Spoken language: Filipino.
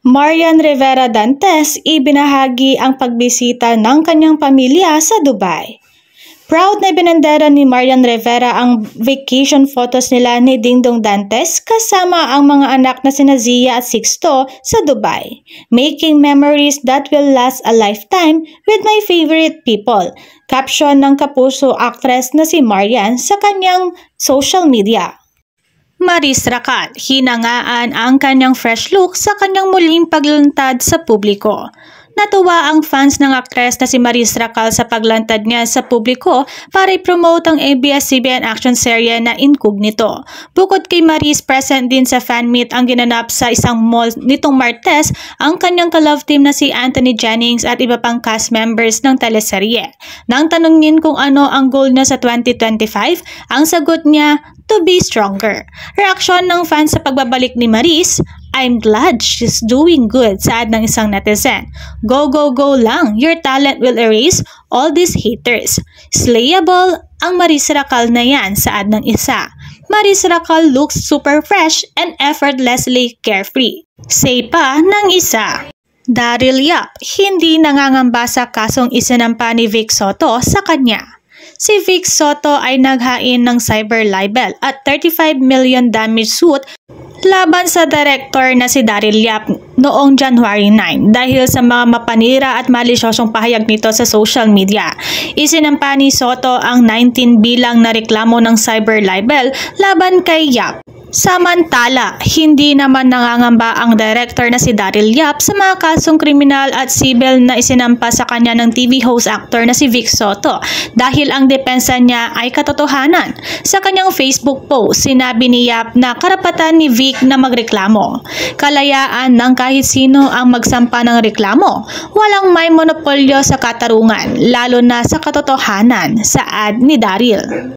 Marian Rivera Dantes ibinahagi ang pagbisita ng kanyang pamilya sa Dubai. Proud na ibinandera ni Marian Rivera ang vacation photos nila ni Dingdong Dantes kasama ang mga anak na sina Zia at Sixto sa Dubai. Making memories that will last a lifetime with my favorite people. Caption ng kapuso actress na si Marian sa kanyang social media. Maris Racal, hinangaan ang kanyang fresh look sa kanyang muling paglantad sa publiko. Natuwa ang fans ng aktres na si Maris Racal sa paglantad niya sa publiko para i-promote ang ABS-CBN action serye na Incognito. Bukod kay Maris, present din sa fan meet ang ginanap sa isang mall nitong Martes ang kanyang ka-love team na si Anthony Jennings at iba pang cast members ng teleserye. Nang tanungin kung ano ang goal niya sa 2025, ang sagot niya, to be stronger. Reaksyon ng fans sa pagbabalik ni Maris, I'm glad she's doing good, saad ng isang netizen. Go, go, go lang. Your talent will erase all these haters. Slayable ang Maris Racal na yan, saad ng isa. Maris Racal looks super fresh and effortlessly carefree. Say pa ng isa. Daryl Yap, hindi nangangamba sa kasong isinampa ni Vic Soto sa kanya. Si Vic Soto ay naghain ng cyber libel at 35 million damage suit laban sa director na si Daryl Yap noong January 9 dahil sa mga mapanira at malisyosong pahayag nito sa social media. Isinampa ni Soto ang 19 bilang na reklamo ng cyber libel laban kay Yap. Samantala, hindi naman nangangamba ang director na si Daryl Yap sa mga kasong kriminal at sibil na isinampa sa kanya ng TV host actor na si Vic Soto dahil ang depensa niya ay katotohanan. Sa kanyang Facebook post, sinabi ni Yap na karapatan ni Vic na magreklamo. Kalayaan ng kahit sino ang magsampa ng reklamo. Walang may monopolyo sa katarungan, lalo na sa katotohanan, saad ni Daryl.